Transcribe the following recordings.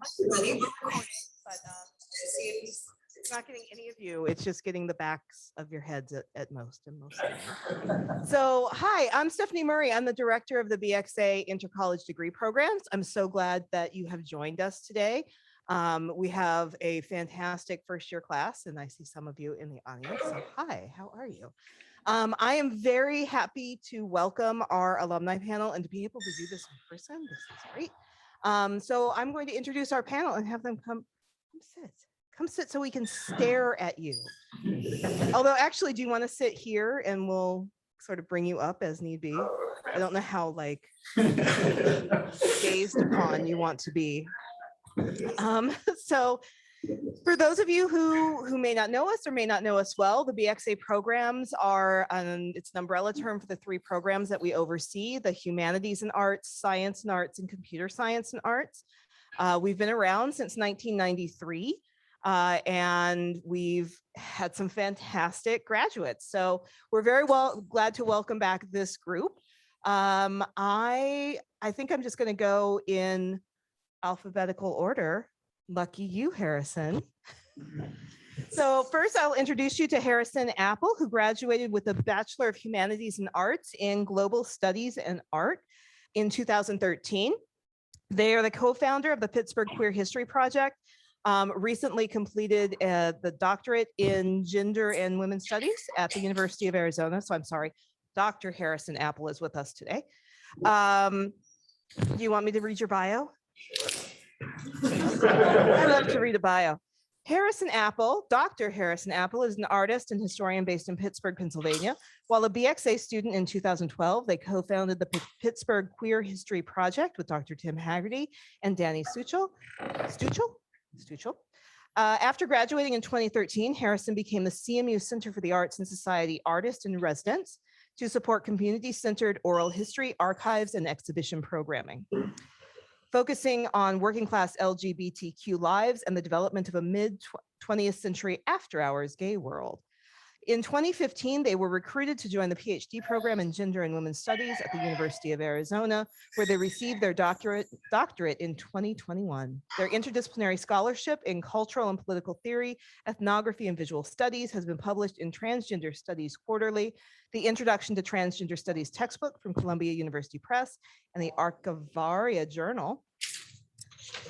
Everybody, we're recording, but it's not getting any of you. It's just getting the backs of your heads at most. So, hi, I'm Stephanie Murray. I'm the director of the BXA Intercollege Degree Programs. I'm so glad that you have joined us today. We have a fantastic first year class, and I see some of you in the audience. So, hi, how are you? I am very happy to welcome our alumni panel and to be able to do this in person. This is great. So I'm going to introduce our panel and have them come sit so we can stare at you. Although actually, do you want to sit here and we'll sort of bring you up as need be? I don't know how like gazed upon you want to be. So for those of you who may not know us or may not know us well, the BXA programs are, it's an umbrella term for the three programs that we oversee: the humanities and arts, science and arts, and computer science and arts. We've been around since 1993, and we've had some fantastic graduates. So we're very glad to welcome back this group. I think I'm just going to go in alphabetical order. Lucky you, Harrison. So first, I'll introduce you to Harrison Apple, who graduated with a Bachelor of Humanities and Arts in Global Studies and Art in 2013. They are the co-founder of the Pittsburgh Queer History Project, recently completed the doctorate in Gender and Women's Studies at the University of Arizona. So I'm sorry, Dr. Harrison Apple is with us today. Do you want me to read your bio? I love to read a bio. Harrison Apple, Dr. Harrison Apple, is an artist and historian based in Pittsburgh, Pennsylvania. While a BXA student in 2012, they co-founded the Pittsburgh Queer History Project with Dr. Tim Haggerty and Dani Stuchel. After graduating in 2013, Harrison became the CMU Center for the Arts and Society Artist in Residence to support community-centered oral history, archives, and exhibition programming, focusing on working class LGBTQ lives and the development of a mid-20th century after-hours gay world. In 2015, they were recruited to join the PhD program in Gender and Women's Studies at the University of Arizona, where they received their doctorate in 2021. Their interdisciplinary scholarship in cultural and political theory, ethnography, and visual studies has been published in Transgender Studies Quarterly, the Introduction to Transgender Studies textbook from Columbia University Press, and the Archivaria Journal.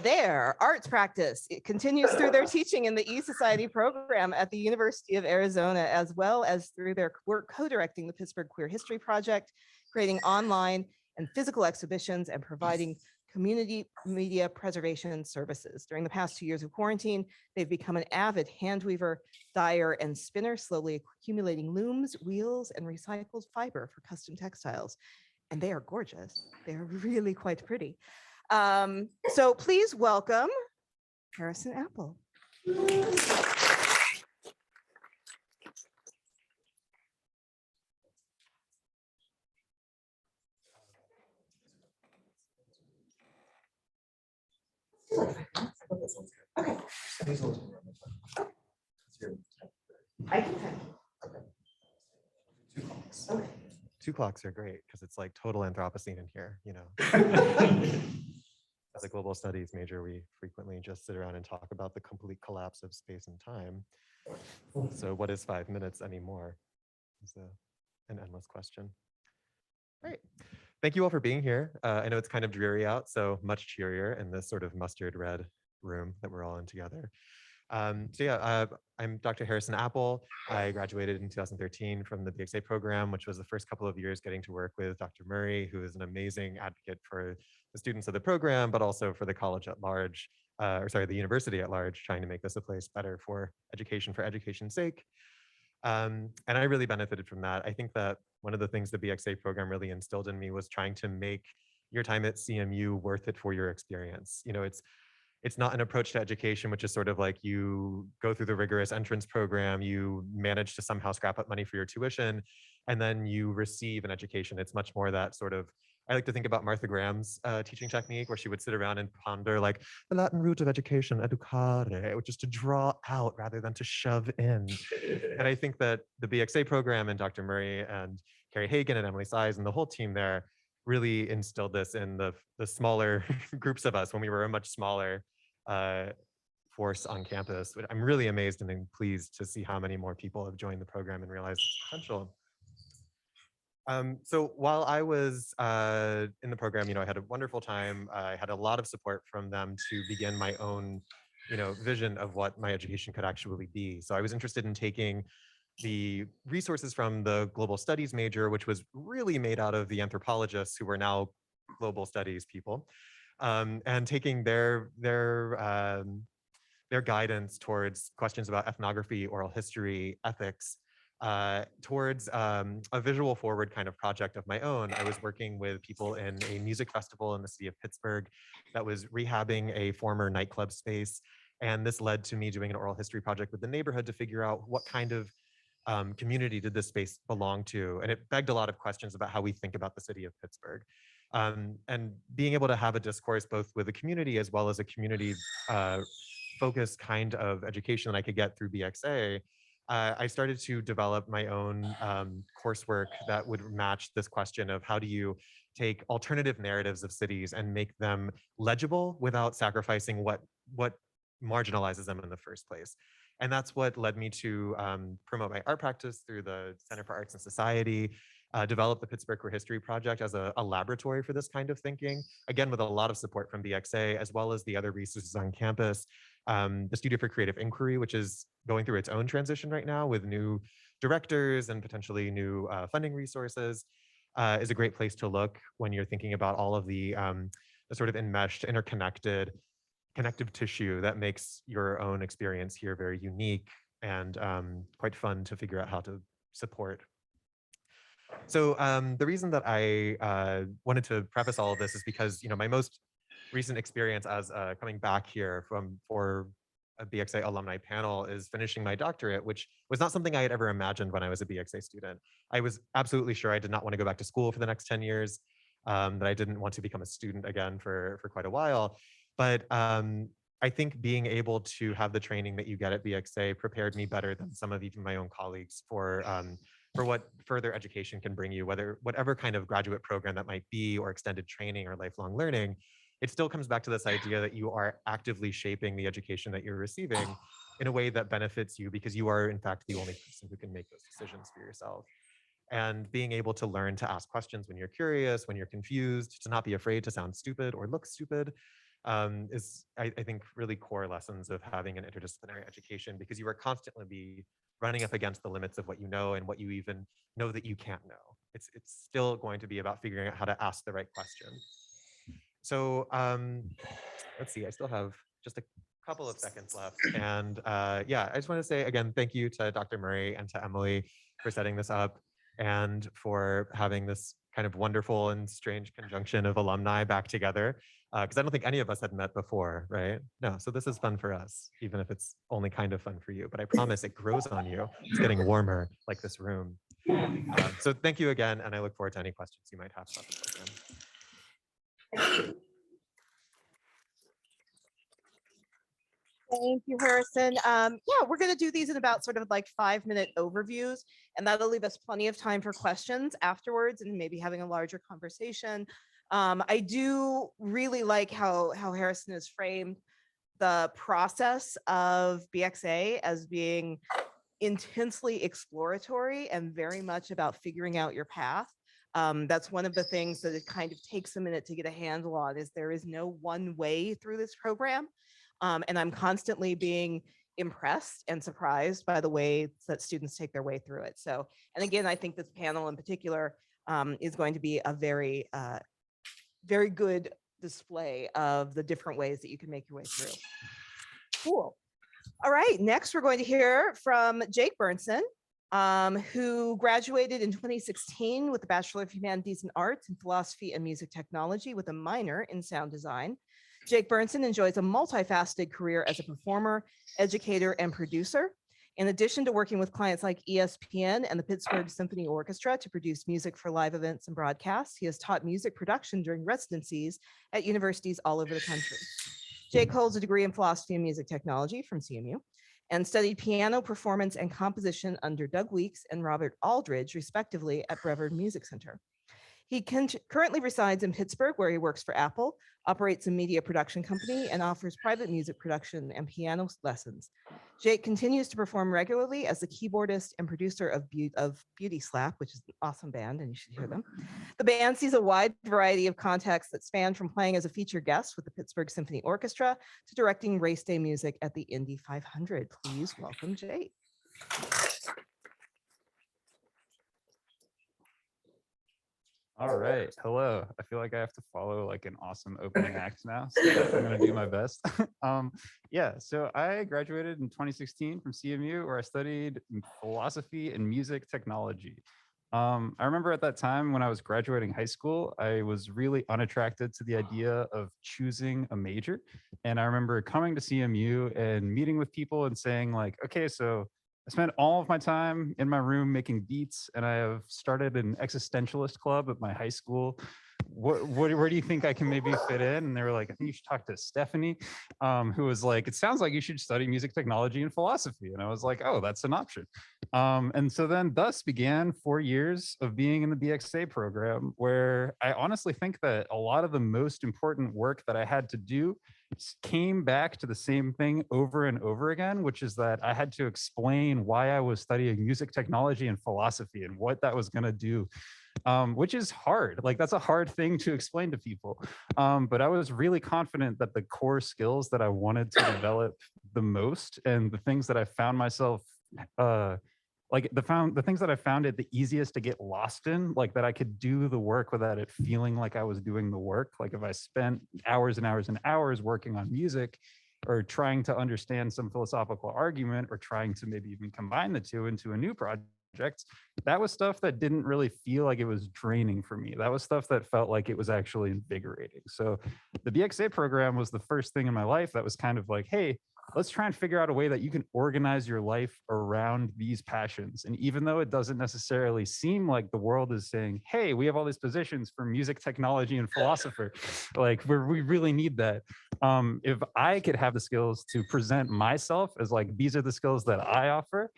Their arts practice, it continues through their teaching in the eSociety program at the University of Arizona, as well as through their work co-directing the Pittsburgh Queer History Project, creating online and physical exhibitions, and providing community media preservation services. During the past 2 years of quarantine, they've become an avid handweaver, dyer, and spinner, slowly accumulating looms, wheels, and recycled fiber for custom textiles. And they are gorgeous. They are really quite pretty. So please welcome Harrison Apple. Okay. I can type. Okay. Two clocks are great because it's like total Anthropocene in here, you know. As a global studies major, we frequently just sit around and talk about the complete collapse of space and time. So what is 5 minutes anymore? Is an endless question. All right. Thank you all for being here. I know it's kind of dreary out, so much cheerier in this sort of mustard red room that we're all in together. I'm Dr. Harrison Apple. I graduated in 2013 from the BXA program, which was the first couple of years getting to work with Dr. Murray, who is an amazing advocate for the students of the program, but also for the college at large, the university at large, trying to make this a place better for education's sake. And I really benefited from that. I think that one of the things the BXA program really instilled in me was trying to make your time at CMU worth it for your experience. You know, it's not an approach to education, which is sort of like you go through the rigorous entrance program, you manage to somehow scrap up money for your tuition, and then you receive an education. It's much more that sort of, I like to think about Martha Graham's teaching technique, where she would sit around and ponder like the Latin root of education, educare, which is to draw out rather than to shove in. And I think that the BXA program and Dr. Murray and Carrie Hagan and Emily Size and the whole team there really instilled this in the smaller groups of us when we were much smaller force on campus. But I'm really amazed and pleased to see how many more people have joined the program and realized its potential. So while I was in the program, I had a wonderful time. I had a lot of support from them to begin my own, vision of what my education could actually be. So I was interested in taking the resources from the global studies major, which was really made out of the anthropologists who were now global studies people, and taking their guidance towards questions about ethnography, oral history, ethics, towards a visual forward kind of project of my own. I was working with people in a music festival in the city of Pittsburgh that was rehabbing a former nightclub space. And this led to me doing an oral history project with the neighborhood to figure out what kind of community did this space belong to? And it begged a lot of questions about how we think about the city of Pittsburgh. And being able to have a discourse both with the community as well as a community focused kind of education that I could get through BXA, I started to develop my own coursework that would match this question of how do you take alternative narratives of cities and make them legible without sacrificing what marginalizes them in the first place. And that's what led me to promote my art practice through the Center for Arts and Society, develop the Pittsburgh Queer History Project as a laboratory for this kind of thinking, again, with a lot of support from BXA, as well as the other resources on campus. The Studio for Creative Inquiry, which is going through its own transition right now with new directors and potentially new funding resources, is a great place to look when you're thinking about all of the sort of enmeshed, interconnected, connective tissue that makes your own experience here very unique and quite fun to figure out how to support. So the reason that I wanted to preface all of this is because my most recent experience as coming back here for a BXA Alumni Panel is finishing my doctorate, which was not something I had ever imagined when I was a BXA student. I was absolutely sure I did not want to go back to school for the next 10 years, that I didn't want to become a student again for quite a while. But I think being able to have the training that you get at BXA prepared me better than some of even my own colleagues for what further education can bring you, whatever kind of graduate program that might be, or extended training or lifelong learning. It still comes back to this idea that you are actively shaping the education that you're receiving in a way that benefits you, because you are in fact the only person who can make those decisions for yourself. And being able to learn to ask questions when you're curious, when you're confused, to not be afraid to sound stupid or look stupid, is, I think, really core lessons of having an interdisciplinary education, because you are constantly running up against the limits of what you know and what you even know that you can't know. It's still going to be about figuring out how to ask the right question. So let's see, I still have just a couple of seconds left. And yeah, I just want to say again, thank you to Dr. Murray and to Emily for setting this up and for having this kind of wonderful and strange conjunction of alumni back together. Because I don't think any of us had met before, right? No, so this is fun for us, even if it's only kind of fun for you. But I promise it grows on you. It's getting warmer, like this room. So thank you again, and I look forward to any questions you might have about the program. Thank you, Harrison. Yeah, we're going to do these in about sort of like 5-minute overviews, and that'll leave us plenty of time for questions afterwards and maybe having a larger conversation. I do really like how Harrison has framed the process of BXA as being intensely exploratory and very much about figuring out your path. That's one of the things that it kind of takes a minute to get a handle on, is there is no one way through this program. And I'm constantly being impressed and surprised by the way that students take their way through it. So, and again, I think this panel in particular is going to be a very, very good display of the different ways that you can make your way through. Cool. All right, next we're going to hear from Jake Bernsen, who graduated in 2016 with a Bachelor of Humanities and Arts in Philosophy and Music Technology with a minor in Sound Design. Jake Bernsen enjoys a multifaceted career as a performer, educator, and producer. In addition to working with clients like ESPN and the Pittsburgh Symphony Orchestra to produce music for live events and broadcasts, he has taught music production during residencies at universities all over the country. Jake holds a degree in Philosophy and Music Technology from CMU and studied piano performance and composition under Doug Weeks and Robert Aldridge, respectively, at Brevard Music Center. He currently resides in Pittsburgh, where he works for Apple, operates a media production company, and offers private music production and piano lessons. Jake continues to perform regularly as the keyboardist and producer of Beauty Slap, which is an awesome band, and you should hear them. The band sees a wide variety of contexts that span from playing as a featured guest with the Pittsburgh Symphony Orchestra to directing race day music at the Indy 500. Please welcome Jake. All right. Hello. I feel like I have to follow like an awesome opening act now. So I'm going to do my best. Yeah. So I graduated in 2016 from CMU, where I studied philosophy and music technology. I remember at that time when I was graduating high school, I was really unattracted to the idea of choosing a major. And I remember coming to CMU and meeting with people and saying like, okay, so I spent all of my time in my room making beats, and I have started an existentialist club at my high school. Where do you think I can maybe fit in? And they were like, I think you should talk to Stephanie, who was like, it sounds like you should study music technology and philosophy. And I was like, oh, that's an option. And so then thus began 4 years of being in the BXA program, where I honestly think that a lot of the most important work that I had to do came back to the same thing over and over again, which is that I had to explain why I was studying music technology and philosophy and what that was going to do, which is hard. Like that's a hard thing to explain to people. But I was really confident that the core skills that I wanted to develop the most, and the things that I found myself like the things that I found it the easiest to get lost in, like that I could do the work without it feeling like I was doing the work. Like if I spent hours and hours and hours working on music, or trying to understand some philosophical argument, or trying to maybe even combine the two into a new project, that was stuff that didn't really feel like it was draining for me. That was stuff that felt like it was actually invigorating. So the BXA program was the first thing in my life that was kind of like, hey, let's try and figure out a way that you can organize your life around these passions. And even though it doesn't necessarily seem like the world is saying, hey, we have all these positions for music technology and philosopher, like we really need that. If I could have the skills to present myself as like, these are the skills that I offer,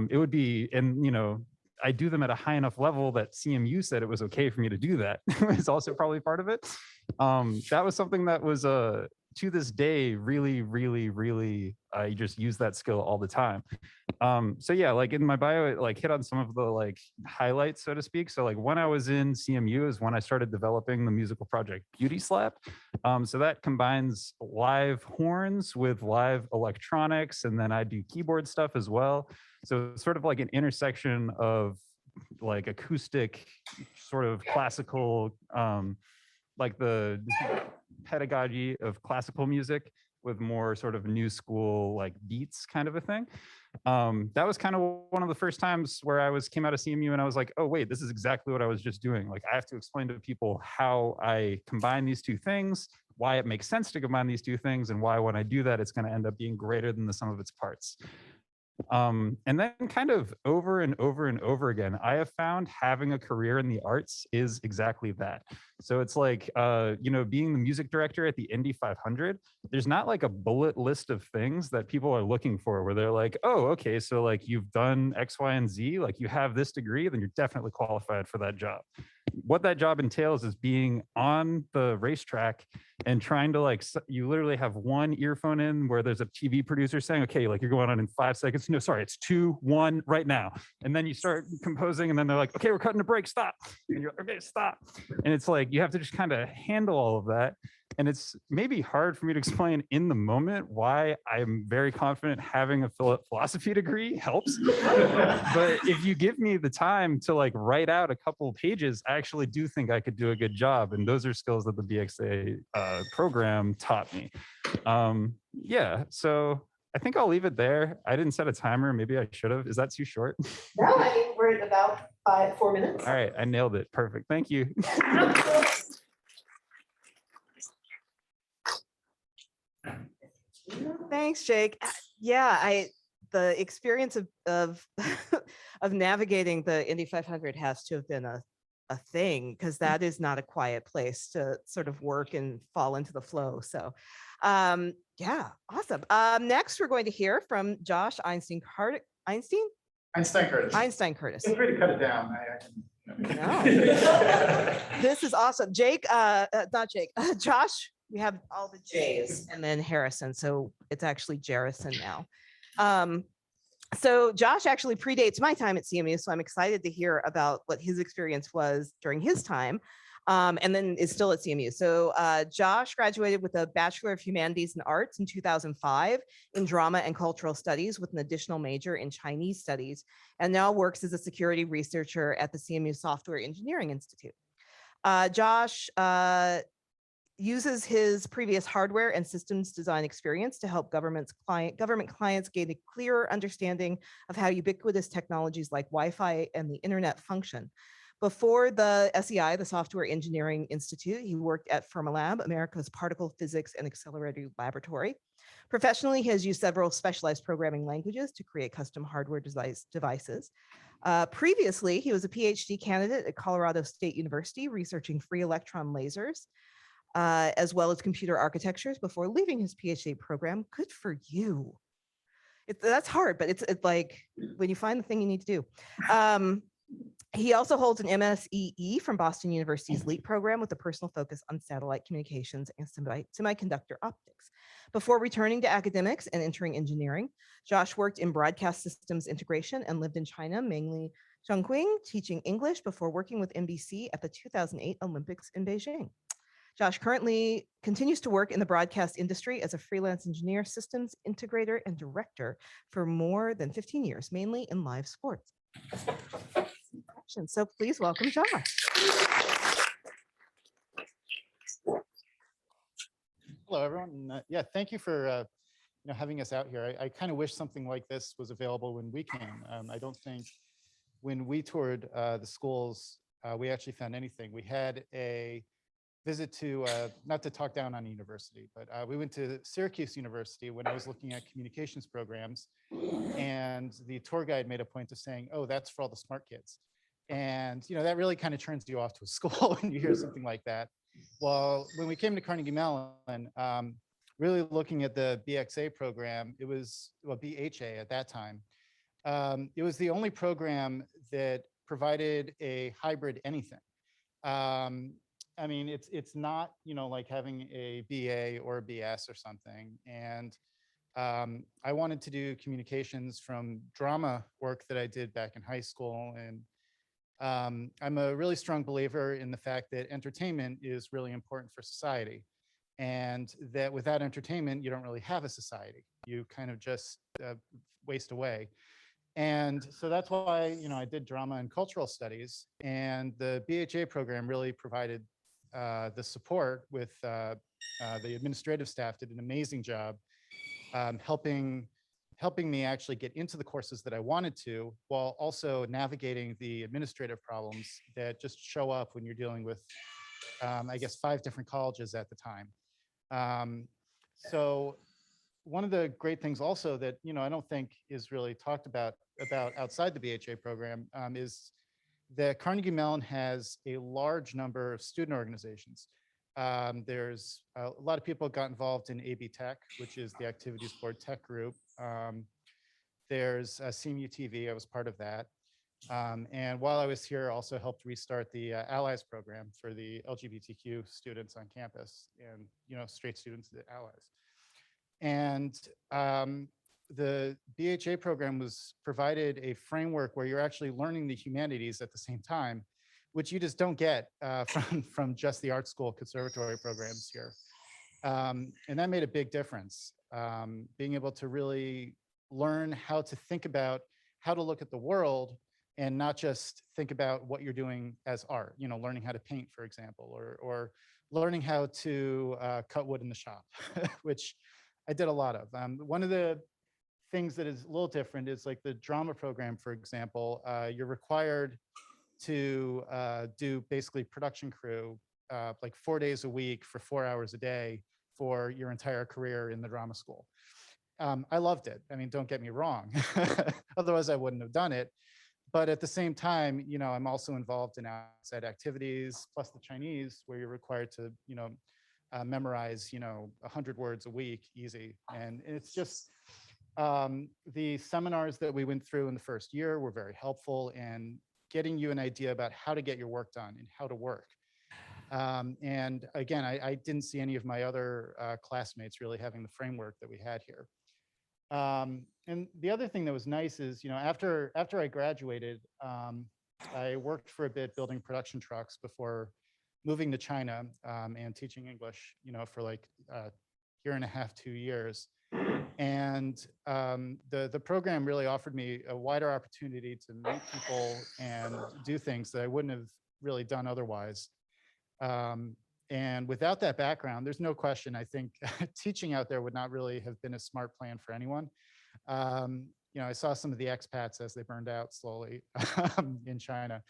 it would be, and you know, I do them at a high enough level that CMU said it was okay for me to do that. It's also probably part of it. That was something that was to this day, really, I just use that skill all the time. So yeah, like in my bio, it like hit on some of the like highlights, so to speak. So like when I was in CMU is when I started developing the musical project Beauty Slap. So that combines live horns with live electronics, and then I do keyboard stuff as well. So it's sort of like an intersection of like acoustic, sort of classical, like the pedagogy of classical music with more sort of new school like beats kind of a thing. That was kind of one of the first times where I came out of CMU and I was like, oh wait, this is exactly what I was just doing. Like I have to explain to people how I combine these two things, why it makes sense to combine these two things, and why when I do that, it's going to end up being greater than the sum of its parts. And then kind of over and over again, I have found having a career in the arts is exactly that. So it's like, you know, being the music director at the Indy 500, there's not like a bullet list of things that people are looking for where they're like, oh, okay, so like you've done X, Y, and Z, like you have this degree, then you're definitely qualified for that job. What that job entails is being on the racetrack and trying to like, you literally have one earphone in where there's a TV producer saying, okay, like you're going on in 5 seconds. No, sorry, it's 2, 1 right now. And then you start composing and then they're like, okay, we're cutting a break, stop. And you're like, okay, stop. And it's like, you have to just kind of handle all of that. And it's maybe hard for me to explain in the moment why I'm very confident having a philosophy degree helps. But if you give me the time to like write out a couple of pages, I actually do think I could do a good job. And those are skills that the BXA program taught me. Yeah, so I think I'll leave it there. I didn't set a timer. Maybe I should have. Is that too short? No, I mean, we're at about 4 minutes. All right, I nailed it. Perfect. Thank you. Thanks, Jake. Yeah, the experience of of navigating the Indy 500 has to have been a thing, because that is not a quiet place to sort of work and fall into the flow. So yeah, awesome. Next, we're going to hear from Josh Einstein Curtis. Feel free to cut it down. No. This is awesome. Jake, not Jake, Josh, we have all the J's and then Harrison. So it's actually Jerrison now. So Josh actually predates my time at CMU. So I'm excited to hear about what his experience was during his time. And then is still at CMU. So Josh graduated with a Bachelor of Humanities and Arts in 2005 in Drama and Cultural Studies with an additional major in Chinese Studies, and now works as a security researcher at the CMU Software Engineering Institute. Josh uses his previous hardware and systems design experience to help government clients gain a clearer understanding of how ubiquitous technologies like Wi-Fi and the internet function. Before the SEI, the Software Engineering Institute, he worked at Fermilab, America's particle physics and accelerator laboratory. Professionally, he has used several specialized programming languages to create custom hardware devices. Previously, he was a PhD candidate at Colorado State University, researching free electron lasers, as well as computer architectures before leaving his PhD program. Good for you. That's hard, but it's like when you find the thing you need to do. He also holds an MSEE from Boston University's LEAP program with a personal focus on satellite communications and semiconductor optics. Before returning to academics and entering engineering, Josh worked in broadcast systems integration and lived in China, mainly Chongqing, teaching English before working with NBC at the 2008 Olympics in Beijing. Josh currently continues to work in the broadcast industry as a freelance engineer, systems integrator, and director for more than 15 years, mainly in live sports. So please welcome Josh. Hello, everyone. Yeah, thank you for having us out here. I kind of wish something like this was available when we came. I don't think when we toured the schools, we actually found anything. We had a visit to, not to talk down on a university, but we went to Syracuse University when I was looking at communications programs, and the tour guide made a point of saying, "Oh, that's for all the smart kids." And that really kind of turns you off to a school when you hear something like that. Well, when we came to Carnegie Mellon, really looking at the BXA program, it was, well, BHA at that time. It was the only program that provided a hybrid anything. I mean, it's not, like having a BA or a BS or something. And I wanted to do communications from drama work that I did back in high school. And I'm a really strong believer in the fact that entertainment is really important for society, and that without entertainment, you don't really have a society. You kind of just waste away. And so that's why, I did drama and cultural studies, and the BHA program really provided the support with the administrative staff did an amazing job helping me actually get into the courses that I wanted to, while also navigating the administrative problems that just show up when you're dealing with, I guess, 5 different colleges at the time. So one of the great things also that, I don't think is really talked about outside the BHA program is that Carnegie Mellon has a large number of student organizations. There's a lot of people got involved in AB Tech, which is the Activities Board Tech Group. There's CMU TV, I was part of that. And while I was here, I also helped restart the Allies program for the LGBTQ students on campus and, straight students, the Allies. And the BHA program provided a framework where you're actually learning the humanities at the same time, which you just don't get from just the art school conservatory programs here. And that made a big difference, being able to really learn how to think about how to look at the world and not just think about what you're doing as art, learning how to paint, for example, or learning how to cut wood in the shop, which I did a lot of. One of the things that is a little different is like the drama program, for example, you're required to do basically production crew like 4 days a week for 4 hours a day for your entire career in the drama school. I loved it. I mean, don't get me wrong. Otherwise, I wouldn't have done it. But at the same time, I'm also involved in outside activities, plus the Chinese, where you're required to, memorize, 100 words a week, easy. And it's just, the seminars that we went through in the first year were very helpful. And getting you an idea about how to get your work done and how to work. And again, I didn't see any of my other classmates really having the framework that we had here. And the other thing that was nice is, after I graduated, I worked for a bit building production trucks before moving to China and teaching English, for like a year and a half, 2 years. And the program really offered me a wider opportunity to meet people and do things that I wouldn't have really done otherwise. And without that background, there's no question, I think teaching out there would not really have been a smart plan for anyone. I saw some of the expats as they burned out slowly in China.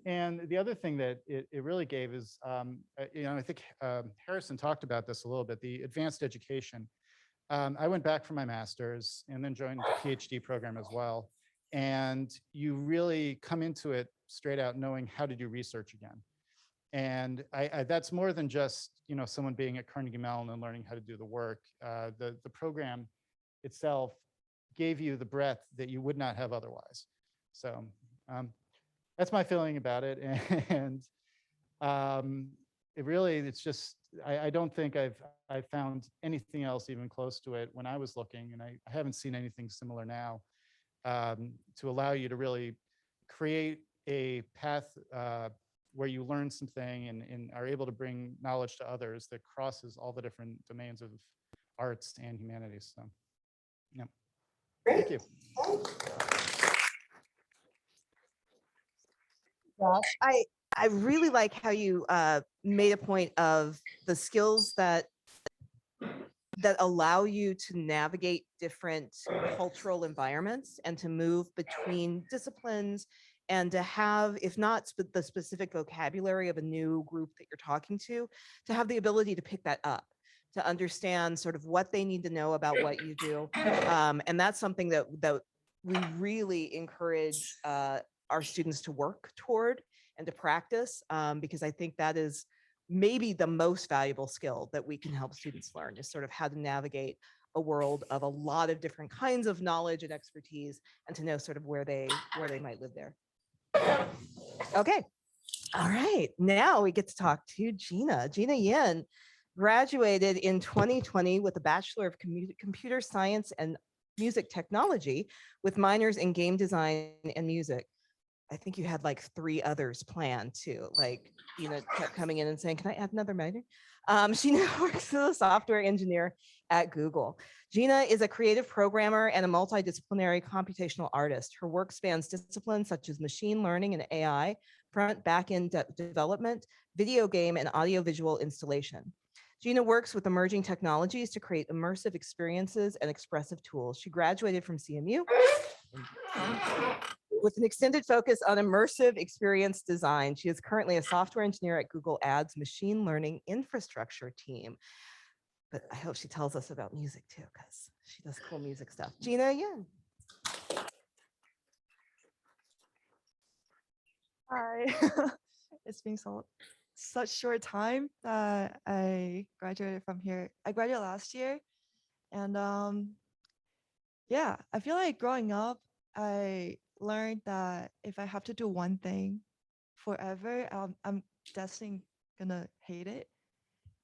And the other thing that it really gave is, I think Harrison talked about this a little bit, the advanced education. I went back for my master's and then joined the PhD program as well. And you really come into it straight out knowing how to do research again. And that's more than just, someone being at Carnegie Mellon and learning how to do the work. The program itself gave you the breadth that you would not have otherwise. So that's my feeling about it. And it's just, I don't think I've found anything else even close to it when I was looking, and I haven't seen anything similar now to allow you to really create a path where you learn something and are able to bring knowledge to others that crosses all the different domains of arts and humanities. So, yeah. Thank you. Josh, I really like how you made a point of the skills that allow you to navigate different cultural environments and to move between disciplines and to have, if not the specific vocabulary of a new group that you're talking to have the ability to pick that up, to understand sort of what they need to know about what you do. And that's something that we really encourage our students to work toward and to practice, because I think that is maybe the most valuable skill that we can help students learn, is sort of how to navigate a world of a lot of different kinds of knowledge and expertise, and to know sort of where they might live there. Okay. All right. Now we get to talk to Gina. Gina Yin graduated in 2020 with a Bachelor of Computer Science and Music Technology with minors in game design and music. I think you had like 3 others planned too. Like, Gina kept coming in and saying, "Can I add another minor?" She now works as a software engineer at Google. Gina is a creative programmer and a multidisciplinary computational artist. Her work spans disciplines such as machine learning and AI, front, back-end development, video game, and audiovisual installation. Gina works with emerging technologies to create immersive experiences and expressive tools. She graduated from CMU with an extended focus on immersive experience design. She is currently a software engineer at Google Ads machine learning infrastructure team. But I hope she tells us about music too, because she does cool music stuff. Gina Yin. Hi. It's been such short time that I graduated from here. I graduated last year, and yeah, I feel like growing up, I learned that if I have to do one thing forever, I'm destined gonna hate it.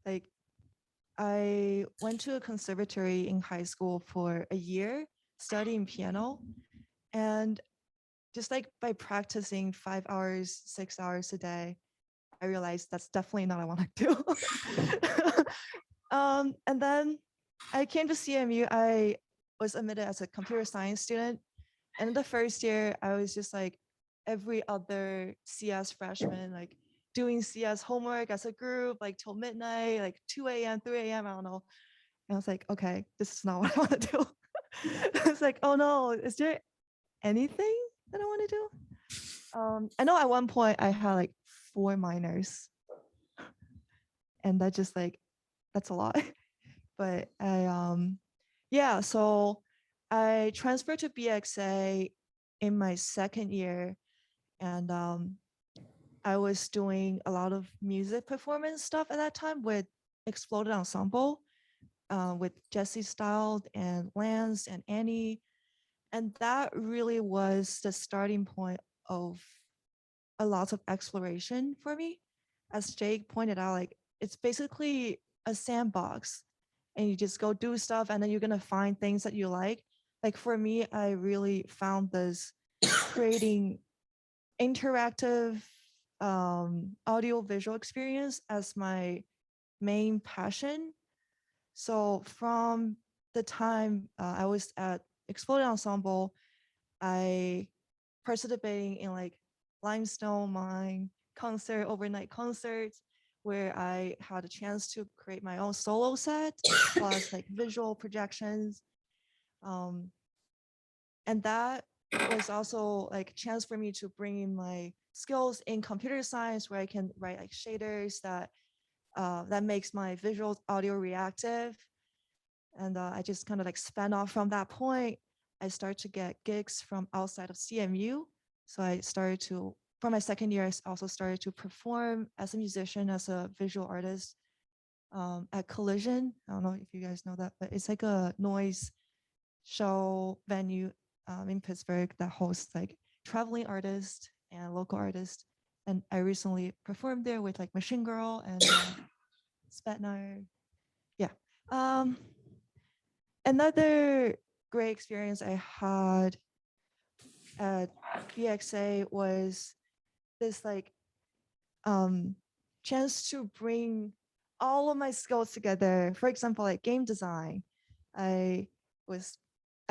Like, I went to a conservatory in high school for a year studying piano, and just like by practicing 5 hours, 6 hours a day, I realized that's definitely not what I want to do. And then I came to CMU. I was admitted as a computer science student. And in the first year, I was just like every other CS freshman, like doing CS homework as a group, like till midnight, like 2 a.m., 3 a.m., I don't know. And I was like, okay, this is not what I want to do. It's like, oh no, is there anything that I want to do? I know at one point I had like 4 minors, and that's a lot. But yeah, so I transferred to BXA in my second year, and I was doing a lot of music performance stuff at that time with Exploded Ensemble, with Jesse Styled and Lance and Annie. And that really was the starting point of a lot of exploration for me. As Jake pointed out, like it's basically a sandbox and you just go do stuff and then you're gonna find things that you like. Like for me, I really found this creating interactive audio visual experience as my main passion. So from the time I was at Exploded Ensemble, I participating in like limestone mine concert, overnight concerts, where I had a chance to create my own solo set plus like visual projections. And that was also like a chance for me to bring in my skills in computer science, where I can write like shaders that makes my visual audio reactive. And I just kind of like span off from that point. I started to get gigs from outside of CMU. So I started to, for my second year, I also started to perform as a musician, as a visual artist at Collision. I don't know if you guys know that, but it's like a noise show venue in Pittsburgh that hosts like traveling artists and local artists. And I recently performed there with like Machine Girl and Spetnar. Yeah. Another great experience I had at BXA was this like chance to bring all of my skills together. For example, like game design. I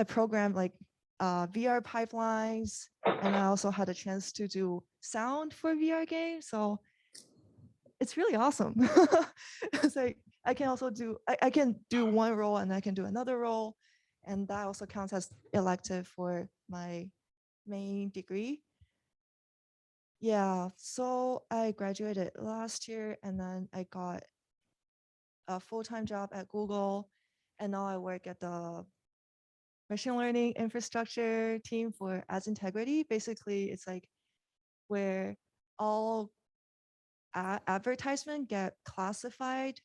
programmed like VR pipelines, and I also had a chance to do sound for VR games. So it's really awesome. It's like I can also do I can do one role and I can do another role, and that also counts as elective for my main degree. Yeah, so I graduated last year and then I got a full-time job at Google, and now I work at the machine learning infrastructure team for ads integrity. Basically, it's like where all advertisement get classified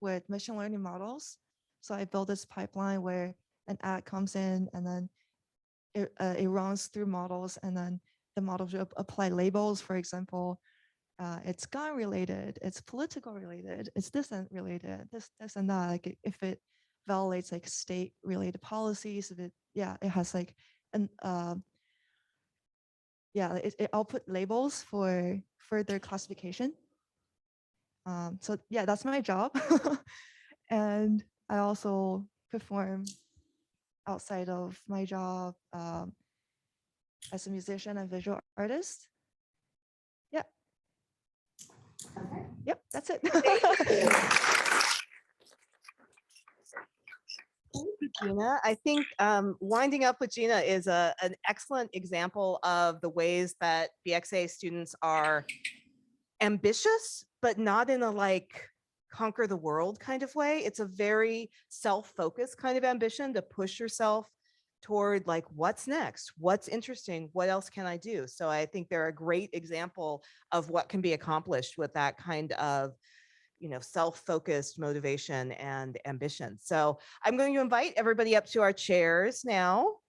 with machine learning models. So I built this pipeline where an ad comes in and then it runs through models, and then the models will apply labels. For example, it's gun related, it's political related, it's this and related, this and that. Like if it violates like state related policies, if it has like an it output labels for further classification. So yeah, that's my job. And I also perform outside of my job as a musician and visual artist. Yeah. Yep, that's it. Thank you, Gina. I think winding up with Gina is an excellent example of the ways that BXA students are ambitious, but not in a like conquer the world kind of way. It's a very self-focused kind of ambition to push yourself toward like, what's next? What's interesting? What else can I do? So I think they're a great example of what can be accomplished with that kind of, you know, self-focused motivation and ambition. So I'm going to invite everybody up to our chairs now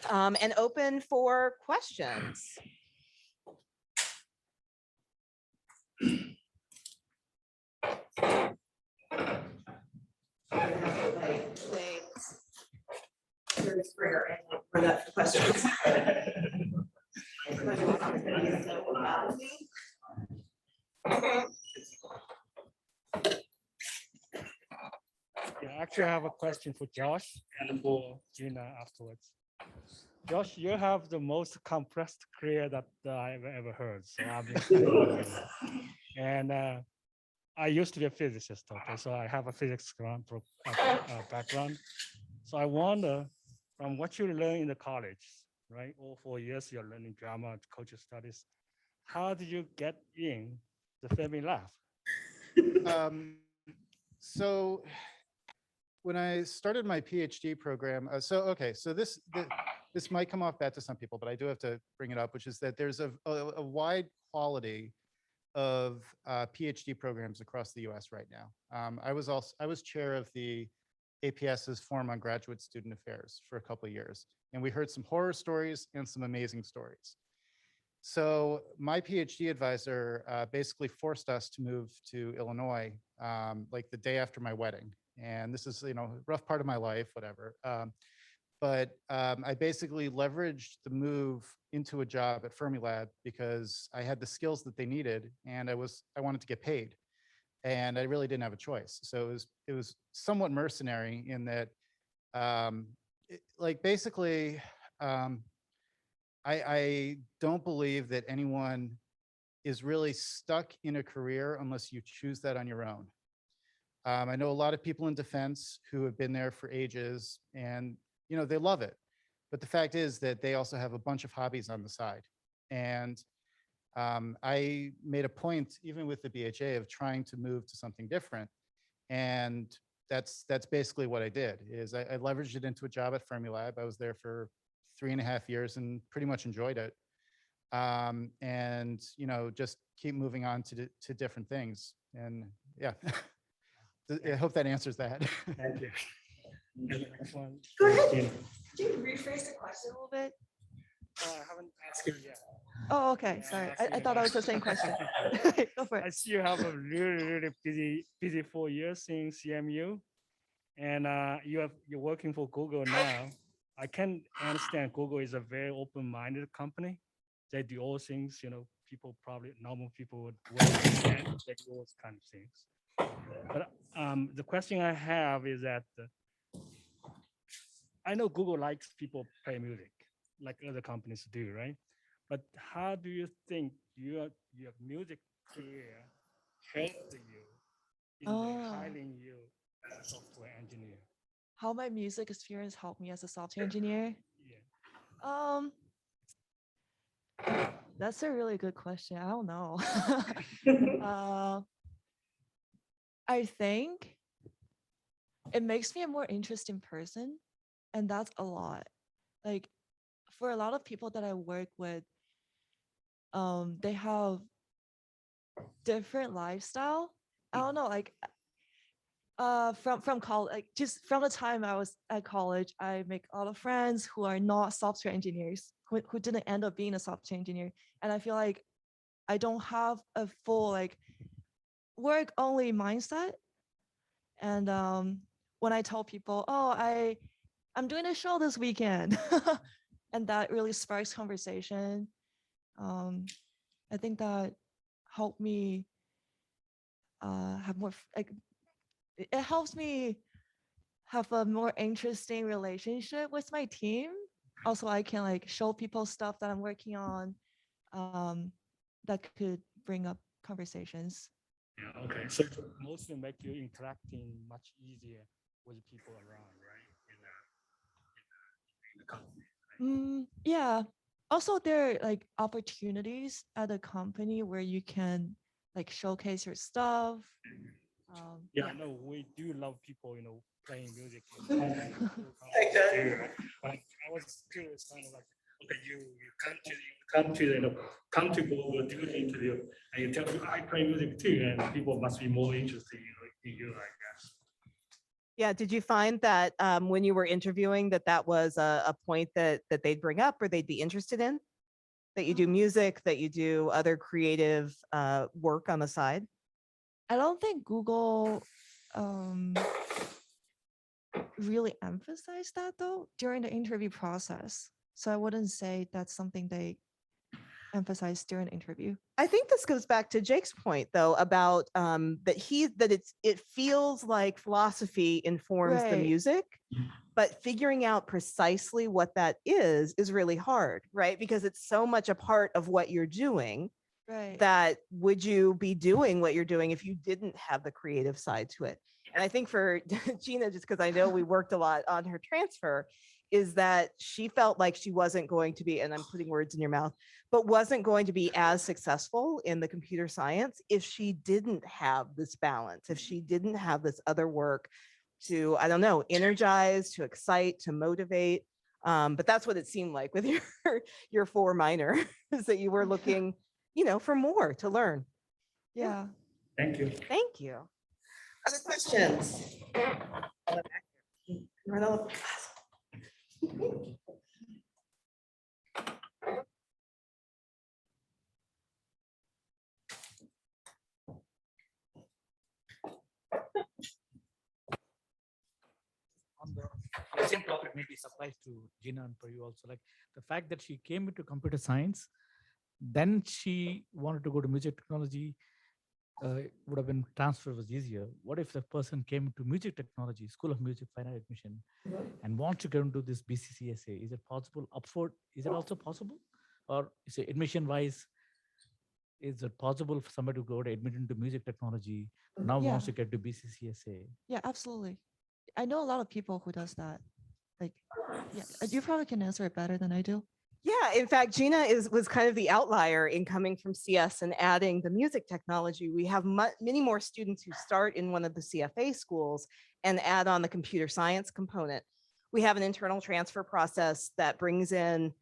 and open for questions. For that questions. Yeah, actually, I have a question for Josh and for Gina afterwards. Josh, you have the most compressed career that I've ever heard. So I've been studying with you. And I used to be a physicist, okay, so I have a physics background. So I wonder, from what you learn in the college, right, all 4 years you're learning drama, cultural studies, how did you get in the Fermi Lab? So when I started my PhD program, so this might come off bad to some people, but I do have to bring it up, which is that there's a wide quality of PhD programs across the US right now. I was chair of the APS's Forum on Graduate Student Affairs for a couple of years, and we heard some horror stories and some amazing stories. So my PhD advisor basically forced us to move to Illinois like the day after my wedding. And this is, a rough part of my life, whatever. But I basically leveraged the move into a job at Fermilab because I had the skills that they needed, and I wanted to get paid, and I really didn't have a choice. So it was somewhat mercenary in that, basically, I don't believe that anyone is really stuck in a career unless you choose that on your own. I know a lot of people in defense who have been there for ages, and they love it. But the fact is that they also have a bunch of hobbies on the side. And I made a point, even with the BHA, of trying to move to something different. And that's basically what I did, is I leveraged it into a job at Fermilab. I was there for 3.5 years and pretty much enjoyed it. And just keep moving on to different things. And yeah, I hope that answers that. Thank you. And the next one, Go ahead. Gina. Could you rephrase the question a little bit? I haven't asked you yet. Oh, okay. Yeah, Sorry. I'll ask I you thought that now. was the same question. Go for I it. see you have a really busy 4 years in CMU, and you're working for Google now. I can understand Google is a very open-minded company. They do all things, normal people would understand. They do all kind of things. But the question I have is that I know Google likes people play music, like other companies do, right? But how do you think your music career helped you in hiring you as a software engineer? How my music experience helped me as a software engineer? Yeah. That's a really good question. I don't know. I think it makes me a more interesting person, and that's a lot. Like, for a lot of people that I work with, they have different lifestyle. I don't know, like from college, like just from the time I was at college, I make a lot of friends who are not software engineers, who didn't end up being a software engineer. And I feel like I don't have a full like work only mindset. And when I tell people, oh, I'm doing a show this weekend, and that really sparks conversation. I think that helped me have more like it helps me have a more interesting relationship with my team. Also, I can like show people stuff that I'm working on that could bring up conversations. Yeah, okay. So it mostly make you interacting much easier with people around, right? In the company. Right? Yeah. Also, there are like opportunities at a company where you can like showcase your stuff. Yeah, I know we do love people, playing music. But I was curious, kind of like, okay, you come to Google, do the interview, and you tell me I play music too, and people must be more interested in you, I guess. Yeah, did you find that when you were interviewing that was a point that they'd bring up or they'd be interested in? That you do music, that you do other creative work on the side? I don't think Google really emphasized that though during the interview process. So I wouldn't say that's something they emphasized during the interview. I think this goes back to Jake's point though about it feels like philosophy informs the Right. music, but figuring out precisely what that is really hard, right? Because it's so much a part of what you're doing. Right. That would you be doing what you're doing if you didn't have the creative side to it? And I think for Gina, just because I know we worked a lot on her transfer, is that she felt like she wasn't going to be, and I'm putting words in your mouth, but wasn't going to be as successful in the computer science if she didn't have this balance, if she didn't have this other work to, I don't know, energize, to excite, to motivate. But that's what it seemed like with your 4 minor, is that you were looking for more to learn. Yeah. Thank you. Thank you. Other questions? on the same topic, maybe applies to Gina and for you also, like the fact that she came into computer science, then she wanted to go to music technology, would have been transfer was easier. What if the person came to music technology, School of Music, final admission, and wants to get into this BCCSA? Is it possible? Is it also possible? Or is it admission wise? Is it possible for somebody to go to admit into music technology now wants to get to BCCSA? Yeah, absolutely. I know a lot of people who does that. Like, yeah, you probably can answer it better than I do. Yeah, in fact, Gina was kind of the outlier in coming from CS and adding the music technology. We have many more students who start in one of the CFA schools and add on the computer science component. We have an internal transfer process that brings in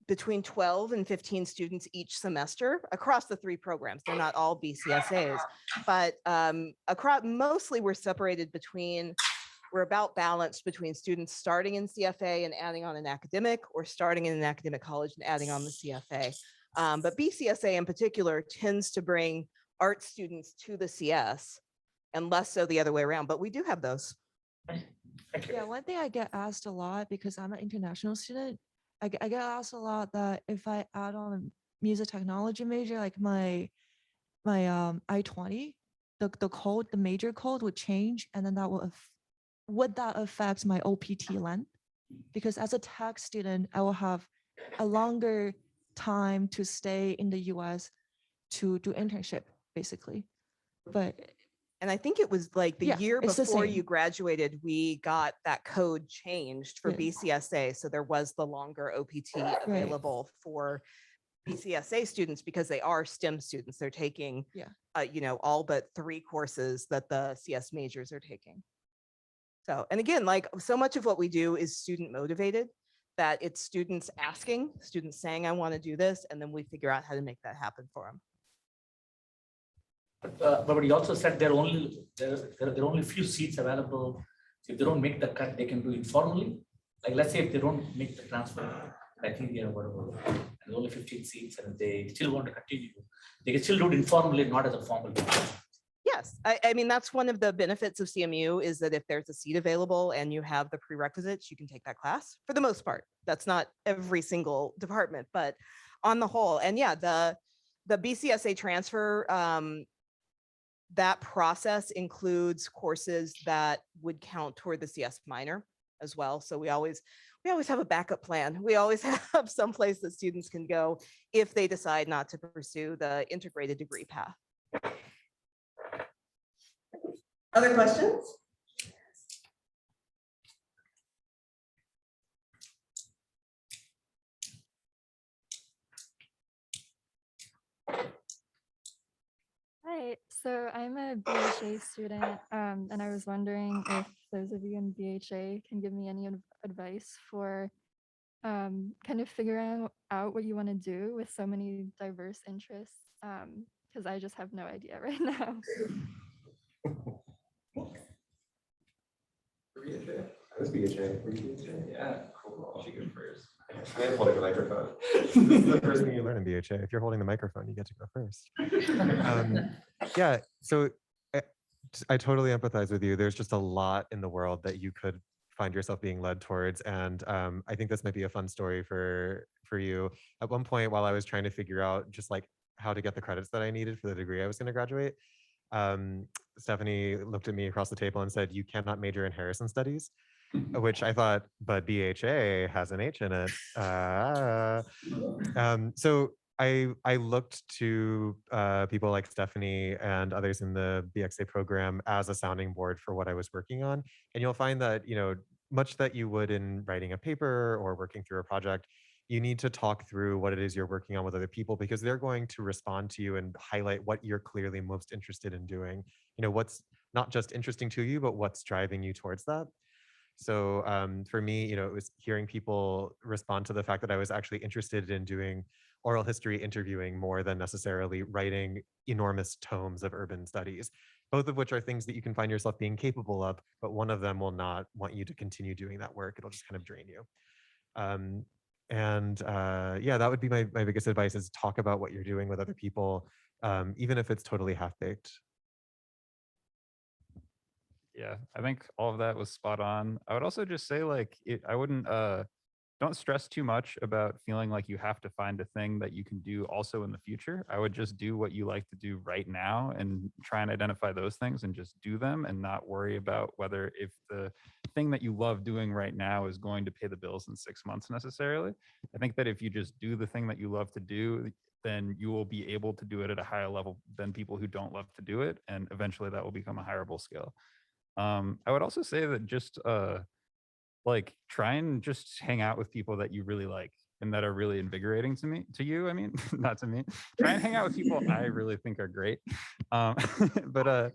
between 12 and 15 students each semester across the 3 programs. They're not all BCSAs, but mostly we're separated between, we're about balanced between students starting in CFA and adding on an academic, or starting in an academic college and adding on the CFA. But BCSA in particular tends to bring art students to the CS and less so the other way around, but we do have those. Yeah, one thing I get asked a lot, because I'm an international student, I get asked a lot that if I add on a music technology major, like my I-20, the major code would change, and then that would that affect my OPT length? Because as a tech student, I will have a longer time to stay in the US to do internship, basically. But And I think it was like the Yeah, year it's the before same. you graduated, we got that code changed for Yeah. BCSA. So there was the longer OPT available for BCSA students because they are STEM students. They're taking, all but 3 courses that the CS majors are taking. So, and again, like so much of what we do is student motivated, that it's students asking, students saying, I want to do this, and then we figure out how to make that happen for them. But you also said there are only few seats available. So if they don't make the cut, they can do informally. Like let's say if they don't make the transfer criteria or whatever, and there's only 15 seats, and they still want to continue, they can still do it informally, not as a formal. Yes, I mean, that's one of the benefits of CMU, is that if there's a seat available and you have the prerequisites, you can take that class for the most part. That's not every single department, but on the whole. And yeah, the BCSA transfer, that process includes courses that would count toward the CS minor as well. So we always have a backup plan. We always have some place that students can go if they decide not to pursue the integrated degree path. Other questions? Hi, so I'm a BHA student, and I was wondering if those of you in BHA can give me any advice for kind of figuring out what you want to do with so many diverse interests, because I just have no idea right now. BHA? I was BHA. Were you BHA? Yeah, cool. She goes first. I am holding the microphone. This is the first thing you learn in BHA. If you're holding the microphone, you get to go first. Yeah, so I totally empathize with you. There's just a lot in the world that you could find yourself being led towards. And I think this might be a fun story for you. At one point, while I was trying to figure out just like how to get the credits that I needed for the degree I was going to graduate, Stephanie looked at me across the table and said, "You cannot major in Harrison Studies," which I thought, but BHA has an H in it. So I looked to people like Stephanie and others in the BXA program as a sounding board for what I was working on. And you'll find that, much that you would in writing a paper or working through a project, you need to talk through what it is you're working on with other people, because they're going to respond to you and highlight what you're clearly most interested in doing. What's not just interesting to you, but what's driving you towards that. So for me, it was hearing people respond to the fact that I was actually interested in doing oral history interviewing more than necessarily writing enormous tomes of urban studies, both of which are things that you can find yourself being capable of, but one of them will not want you to continue doing that work. It'll just kind of drain you. Yeah, that would be my biggest advice, is talk about what you're doing with other people, even if it's totally half-baked. Yeah, I think all of that was spot on. I would also just say like I wouldn't don't stress too much about feeling like you have to find a thing that you can do also in the future. I would just do what you like to do right now and try and identify those things and just do them and not worry about whether if the thing that you love doing right now is going to pay the bills in 6 months necessarily. I think that if you just do the thing that you love to do, then you will be able to do it at a higher level than people who don't love to do it. And eventually that will become a hireable skill. I would also say that just like try and just hang out with people that you really like and that are really invigorating to you. I mean, not to me. Try and hang out with people I really think are great. But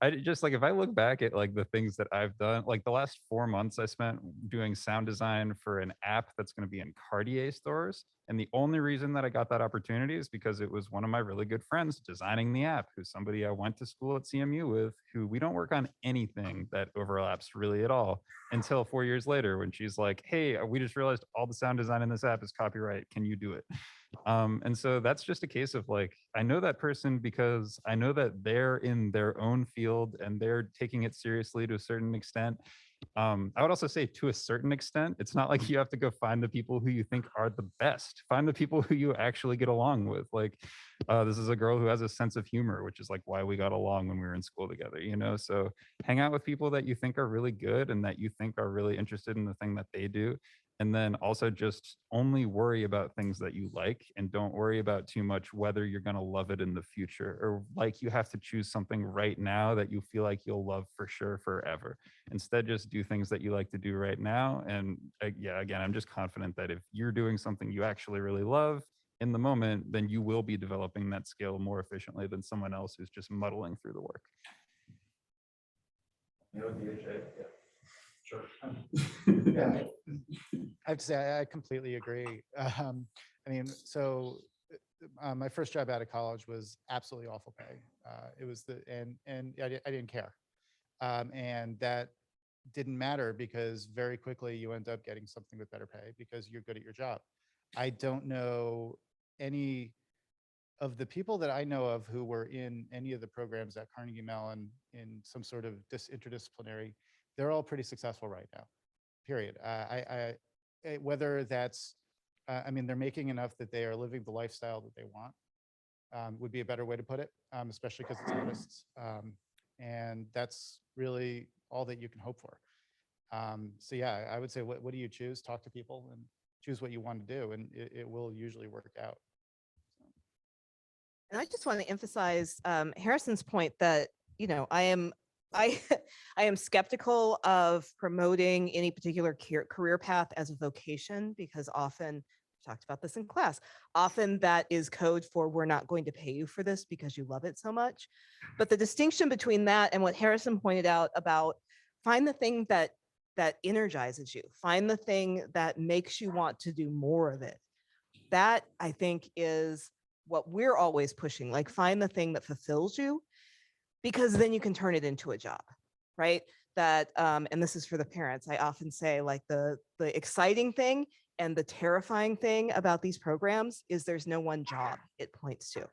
I just like if I look back at like the things that I've done, like the last 4 months I spent doing sound design for an app that's going to be in Cartier stores. And the only reason that I got that opportunity is because it was one of my really good friends designing the app, who's somebody I went to school at CMU with, who we don't work on anything that overlaps really at all until 4 years later when she's like, hey, we just realized all the sound design in this app is copyright. Can you do it? And so that's just a case of like, I know that person because I know that they're in their own field and they're taking it seriously to a certain extent. I would also say to a certain extent, it's not like you have to go find the people who you think are the best. Find the people who you actually get along with. Like this is a girl who has a sense of humor, which is like why we got along when we were in school together, you know? So hang out with people that you think are really good and that you think are really interested in the thing that they do. And then also just only worry about things that you like and don't worry about too much whether you're going to love it in the future or like you have to choose something right now that you feel like you'll love for sure forever. Instead, just do things that you like to do right now. And yeah, again, I'm just confident that if you're doing something you actually really love in the moment, then you will be developing that skill more efficiently than someone else who's just muddling through the work. You know, BHA, yeah. Sure. Yeah, I have to say I completely agree. I mean, so my first job out of college was absolutely awful pay. It was and I didn't care, and that didn't matter because very quickly you end up getting something with better pay because you're good at your job. I don't know any of the people that I know of who were in any of the programs at Carnegie Mellon in some sort of interdisciplinary. They're all pretty successful right now, period. Whether that's, I mean, they're making enough that they are living the lifestyle that they want, would be a better way to put it, especially because it's artists. And that's really all that you can hope for. So yeah, I would say, what do you choose? Talk to people and choose what you want to do, and it will usually work out. And I just want to emphasize Harrison's point that, you know, I am skeptical of promoting any particular career path as a vocation because often, we talked about this in class, often that is code for we're not going to pay you for this because you love it so much. But the distinction between that and what Harrison pointed out about find the thing that energizes you, find the thing that makes you want to do more of it. That I think is what we're always pushing, like find the thing that fulfills you, because then you can turn it into a job, right? That, and this is for the parents, I often say like the exciting thing and the terrifying thing about these programs is there's no one job it points to.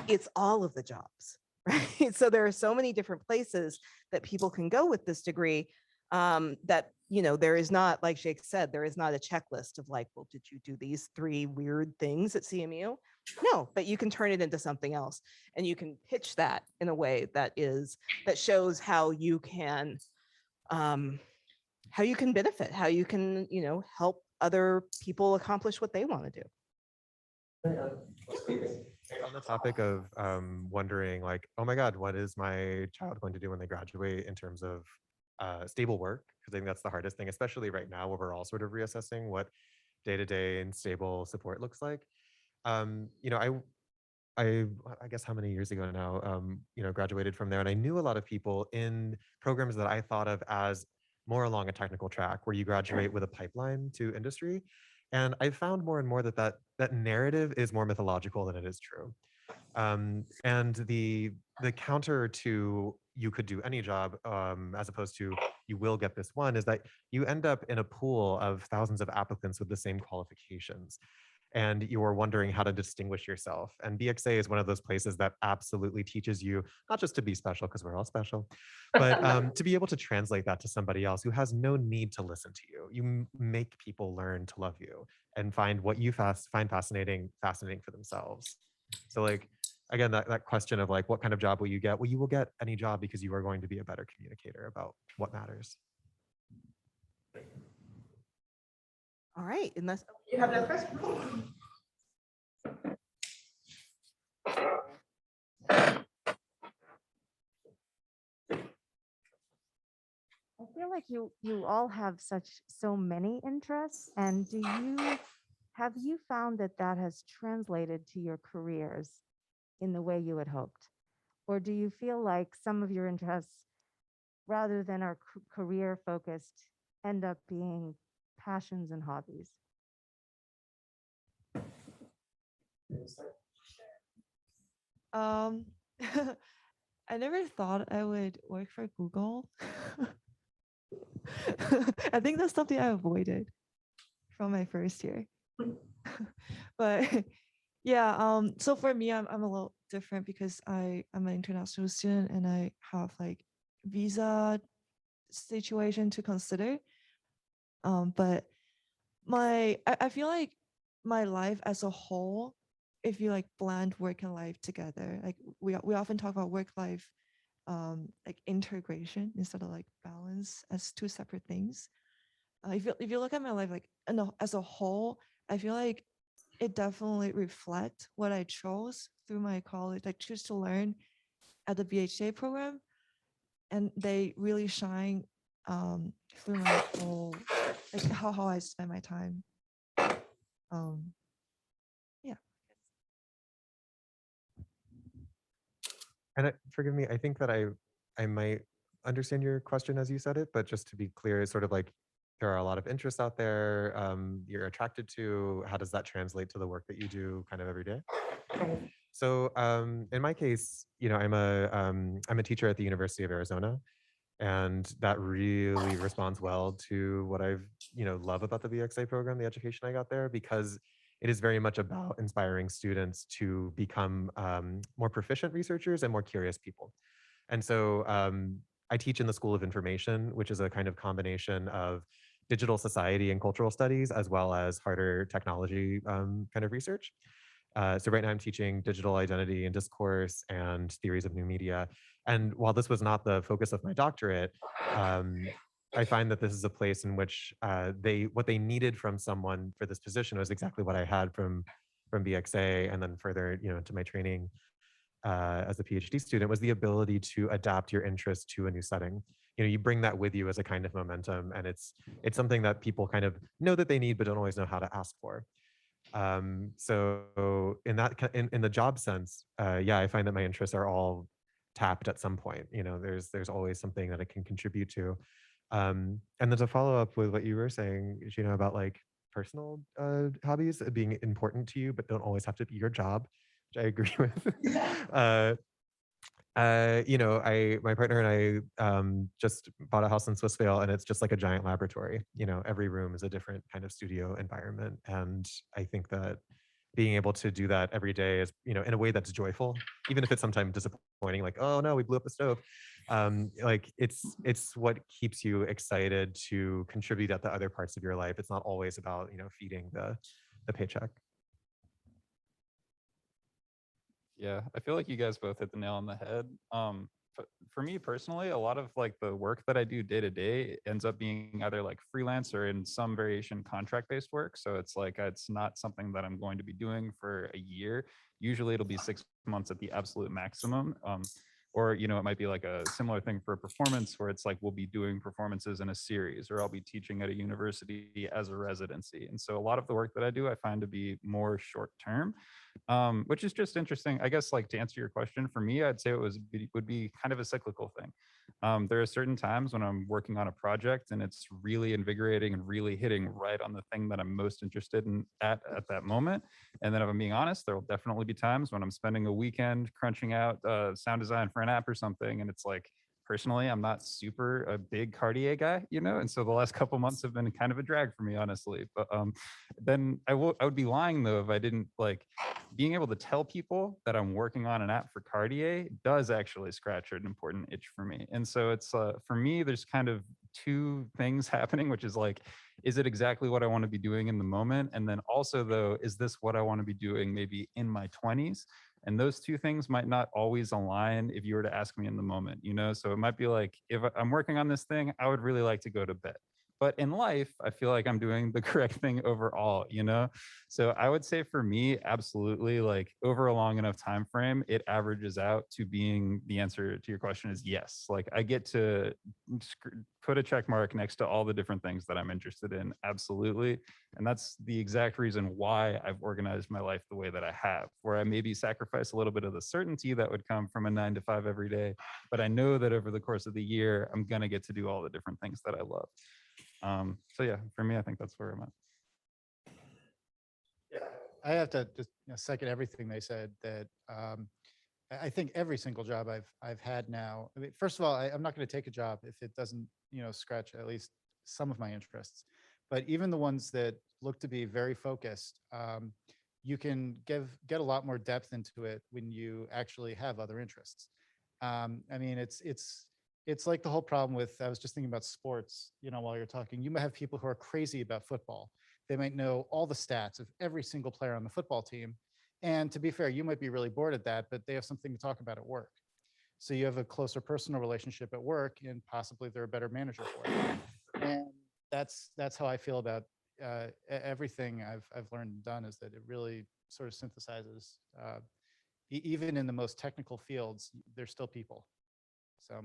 It's all of the jobs, right? So there are so many different places that people can go with this degree that, you know, there is not, like Jake said, there is not a checklist of like, well, did you do these 3 weird things at CMU? No, but you can turn it into something else and you can pitch that in a way that shows how you can benefit, how you can, you know, help other people accomplish what they want to do. On the topic of wondering like, oh my God, what is my child going to do when they graduate in terms of stable work? Because I think that's the hardest thing, especially right now where we're all sort of reassessing what day-to-day and stable support looks like. You know, I guess how many years ago now, you know, graduated from there, and I knew a lot of people in programs that I thought of as more along a technical track where you graduate with a pipeline to industry. And I found more and more that narrative is more mythological than it is true. And the counter to you could do any job as opposed to you will get this one is that you end up in a pool of thousands of applicants with the same qualifications. and you're wondering how to distinguish yourself. And BXA is one of those places that absolutely teaches you not just to be special, because we're all special, but to be able to translate that to somebody else who has no need to listen to you. You make people learn to love you and find what you find fascinating for themselves. So like, again, that question of like, what kind of job will you get? Well, you will get any job because you are going to be a better communicator about what matters. All right, unless You have another question? I feel like you all have so many interests, and have you found that has translated to your careers in the way you had hoped? Or do you feel like some of your interests, rather than are career focused, end up being passions and hobbies? I never thought I would work for Google. I think that's something I avoided from my first year. But yeah, so for me, I'm a little different because I'm an international student and I have like visa situation to consider. But I feel like my life as a whole, if you like blend work and life together, like we often talk about work life like integration instead of like balance as two separate things. If you look at my life like as a whole, I feel like it definitely reflects what I chose through my college. I choose to learn at the BXA program, and they really shine through my whole, like how I spend my time. Yeah. And forgive me, I think that I might understand your question as you said it, but just to be clear, it's sort of like there are a lot of interests out there you're attracted to. How does that translate to the work that you do kind of every day? So in my case, I'm a teacher at the University of Arizona, and that really responds well to what I've love about the BXA program, the education I got there, because it is very much about inspiring students to become more proficient researchers and more curious people. And so I teach in the School of Information, which is a kind of combination of digital society and cultural studies, as well as harder technology kind of research. So right now I'm teaching digital identity and discourse and theories of new media. And while this was not the focus of my doctorate, I find that this is a place in which what they needed from someone for this position was exactly what I had from BXA, and then further into my training as a PhD student, was the ability to adapt your interest to a new setting. You bring that with you as a kind of momentum, and it's something that people kind of know that they need but don't always know how to ask for. So in the job sense, yeah, I find that my interests are all tapped at some point. There's always something that I can contribute to. And then to follow up with what you were saying, about like personal hobbies being important to you, but don't always have to be your job, which I agree with. My partner and I just bought a house in Swissvale, and it's just like a giant laboratory. Every room is a different kind of studio environment. And I think that being able to do that every day is, in a way that's joyful, even if it's sometimes disappointing, like, oh no, we blew up the stove. Like it's what keeps you excited to contribute at the other parts of your life. It's not always about, feeding the paycheck. Yeah, I feel like you guys both hit the nail on the head. For me personally, a lot of like the work that I do day to day ends up being either like freelance or in some variation contract-based work. So it's like it's not something that I'm going to be doing for a year. Usually it'll be 6 months at the absolute maximum. Or, it might be like a similar thing for a performance where it's like we'll be doing performances in a series, or I'll be teaching at a university as a residency. And so a lot of the work that I do, I find to be more short term, which is just interesting. I guess like to answer your question, for me, I'd say it would be kind of a cyclical thing. There are certain times when I'm working on a project and it's really invigorating and really hitting right on the thing that I'm most interested in at that moment. And then if I'm being honest, there will definitely be times when I'm spending a weekend crunching out sound design for an app or something, and it's like personally, I'm not super a big Cartier guy, you know, and so the last couple months have been kind of a drag for me, honestly. But then I would be lying though if I didn't like being able to tell people that I'm working on an app for Cartier does actually scratch an important itch for me. And so it's for me, there's kind of two things happening, which is like, is it exactly what I want to be doing in the moment? And then also though, is this what I want to be doing maybe in my 20s? And those two things might not always align if you were to ask me in the moment, you know? So it might be like, if I'm working on this thing, I would really like to go to bed. But in life, I feel like I'm doing the correct thing overall, you know? So I would say for me, absolutely, like over a long enough time frame, it averages out to being the answer to your question is yes. Like I get to put a check mark next to all the different things that I'm interested in, absolutely. And that's the exact reason why I've organized my life the way that I have, where I maybe sacrifice a little bit of the certainty that would come from a 9 to 5 every day, but I know that over the course of the year, I'm gonna get to do all the different things that I love. So yeah, for me, I think that's where I'm at. Yeah, I have to just second everything they said. That I think every single job I've had now. I mean, first of all, I'm not going to take a job if it doesn't scratch at least some of my interests. But even the ones that look to be very focused, you can get a lot more depth into it when you actually have other interests. I mean, it's like the whole problem with, I was just thinking about sports, while you're talking, you might have people who are crazy about football. They might know all the stats of every single player on the football team. And to be fair, you might be really bored at that, but they have something to talk about at work. So you have a closer personal relationship at work, and possibly they're a better manager for it. And that's how I feel about everything I've learned and done, is that it really sort of synthesizes, even in the most technical fields, they're still people. So.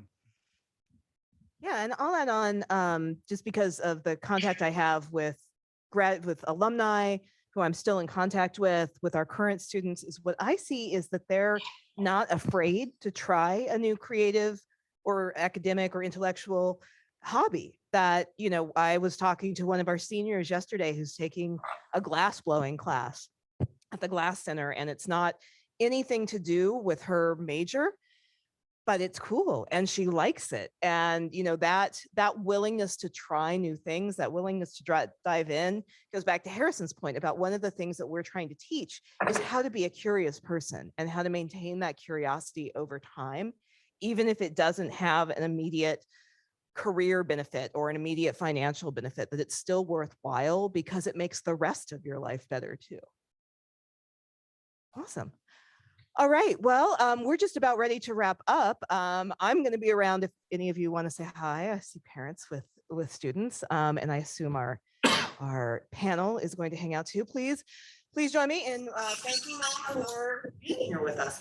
Yeah, and I'll add on, just because of the contact I have with alumni who I'm still in contact with our current students, is what I see is that they're not afraid to try a new creative or academic or intellectual hobby. That, I was talking to one of our seniors yesterday who's taking a glass blowing class at the Glass Center, and it's not anything to do with her major, but it's cool and she likes it. And that willingness to try new things, that willingness to dive in, goes back to Harrison's point about one of the things that we're trying to teach is how to be a curious person and how to maintain that curiosity over time, even if it doesn't have an immediate career benefit or an immediate financial benefit, that it's still worthwhile because it makes the rest of your life better too. Awesome. All right, well, we're just about ready to wrap up. I'm going to be around if any of you want to say hi. I see parents with students, and I assume our panel is going to hang out too. Please join me in thanking them for being here with us.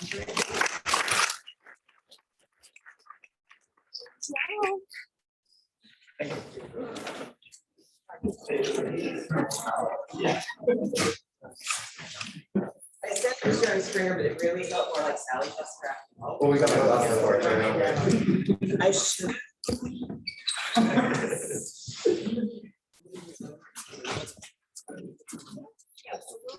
I said for Sherry Springer, but it really felt more like Sally Jessica. Well, we got the last report. I should. Yeah, so we'll